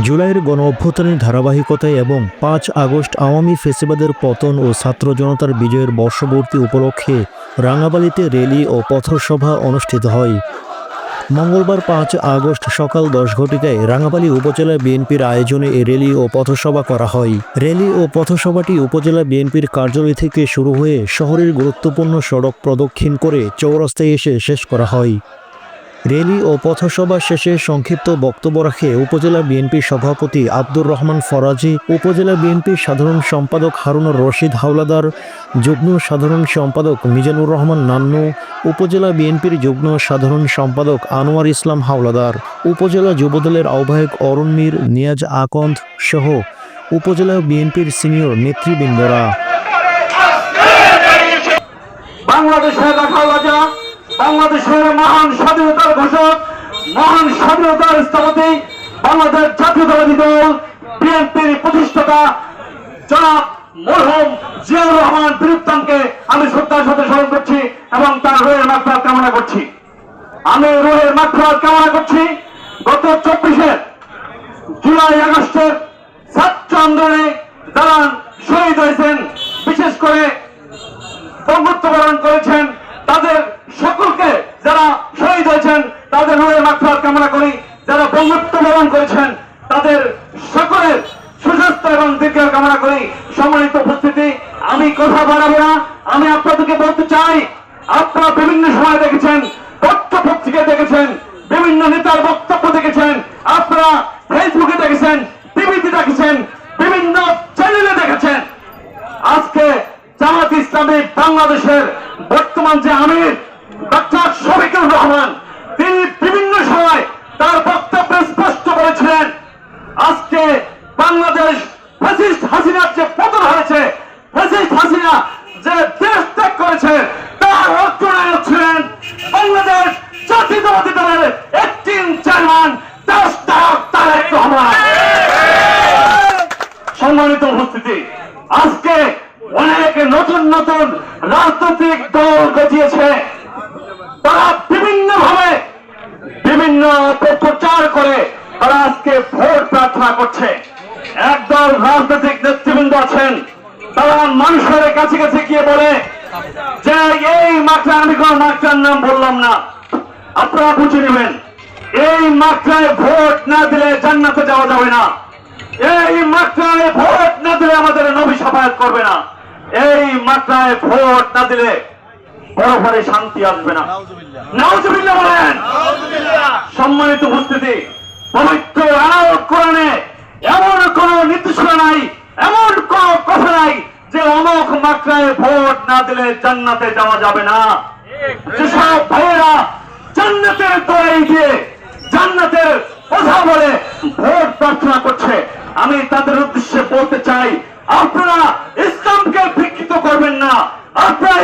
জুলাইয়ের গণঅভ্যুত্থানের ধারাবাহিকতায় এবং ৫ আগস্ট আওয়ামী ফ্যাসিবাদের পতন ও ছাত্র জনতার বিজয়ের বর্ষপূর্তি উপলক্ষে রাঙাবালিতে র্যালি ও পথসভা অনুষ্ঠিত হয়। মঙ্গলবার ৫ আগস্ট সকাল ১০ ঘটিকায় রাঙাবালী উপজেলা বিএনপির আয়োজনে এ র্যালি ও পথসভা করা হয়। র্যালি ও পথসভাটি উপজেলা বিএনপির কার্যালয় থেকে শুরু হয়ে শহরের গুরুত্বপূর্ণ সড়ক প্রদক্ষিণ করে চৌরাস্তায় এসে শেষ করা হয়। র্যালি ও পথসভা শেষে সংক্ষিপ্ত বক্তব্য রাখে উপজেলা বিএনপির সভাপতি আব্দুর রহমান ফরাজি, উপজেলা বিএনপির সাধারণ সম্পাদক হারুনুর রশিদ হাওলাদার, যুগ্ম সাধারণ সম্পাদক মিজানুর রহমান নান্নু, উপজেলা বিএনপির যুগ্ম সাধারণ সম্পাদক আনোয়ার ইসলাম হাওলাদার, উপজেলা যুবদলের আহ্বায়ক অরুণ মীর, নিয়াজ আকন্দ সহ উপজেলা বিএনপির সিনিয়র নেতৃবৃন্দরা। বাংলাদেশের মহান স্বাধীনতার ঘোষক, মহান স্বাধীনতার স্থপতি, বাংলাদেশ জাতীয়তাবাদী দল বিএনপির প্রতিষ্ঠাতা জনাব মরহুম জিয়াউর রহমান বীরুত্তমকে আমি শ্রদ্ধার সাথে স্মরণ করছি এবং তার রুহের মাগফিরাত কামনা করছি। আমি রুহের মাগফিরাত কামনা করছি। গত 24 জুলাই আগস্টের ছাত্র আন্দোলনে যারা শহীদ হয়েছেন, বিশেষ করে বঙ্গোত্তরণ করেছেন, তাদের সকলকে, যারা শহীদ হয়েছেন তাদের রুহের মাগফিরাত কামনা করি। যারা বঙ্গোত্তরণ করেছেন তাদের সকলের সুস্বাস্থ্য এবং দীর্ঘায়ু কামনা করি। সম্মানিত উপস্থিতি, আমি কথা বাড়াবো না। আমি আপনাদেরকে বলতে চাই, আপনারা বিভিন্ন সময় দেখেছেন, পত্র পত্রিকায় দেখেছেন, বিভিন্ন নেতার বক্তব্য দেখেছেন, আপনারা ফেসবুকে দেখেছেন, টিভিতে দেখেছেন, বিভিন্ন চ্যানেলে দেখেছেন। আজকে জামাত ইসলামী বাংলাদেশের বর্তমান যে আমির ডক্টর শফিকুর রহমান, তিনি বিভিন্ন সময় তার বক্তব্যে স্পষ্ট বলেছিলেন, আজকে বাংলাদেশ ফ্যাসিস্ট হাসিনার যে পতন হয়েছে, ফ্যাসিস্ট হাসিনা যে দেশ ত্যাগ করেছে, তার অর্থনায়ক ছিলেন বাংলাদেশ জাতীয়তাবাদী দলের অ্যাক্টিং চেয়ারম্যান তারেক রহমান। সম্মানিত উপস্থিতি, আজকে অনেক নতুন নতুন রাজনৈতিক দল গজিয়েছে। তারা বিভিন্ন ভাবে বিভিন্ন প্রচার করে তারা আজকে ভোট প্রার্থনা করছে। একদল রাজনৈতিক নেতৃবৃন্দ আছেন, তারা মানুষের কাছে কাছে গিয়ে বলে যে এই মাত্রায়, আমি কোন মাত্রার নাম বললাম না, আপনারা বুঝে নেবেন, এই মাত্রায় ভোট না দিলে জান্নাতে যাওয়া যাবে না, এই মাত্রায় ভোট না দিলে আমাদের নবী শাফায়াত করবে না, এই মাত্রায় ভোট না দিলে পরপরে শান্তি আসবে না। নাউজুবিল্লাহ বলেন। সম্মানিত উপস্থিতি, পবিত্র আল কোরআনে এমন কোন নির্দেশনা নাই, এমন কোন কথা নাই যে অমুক মাত্রায় ভোট না দিলে জান্নাতে যাওয়া যাবে না। যেসব ভাইয়েরা জান্নাতের দোয়াই দিয়ে জান্নাতের কথা বলে ভোট প্রার্থনা করছে, আমি তাদের উদ্দেশ্যে বলতে চাই, আপনারা ইসলামকে বিকৃত করবেন না। আপনারা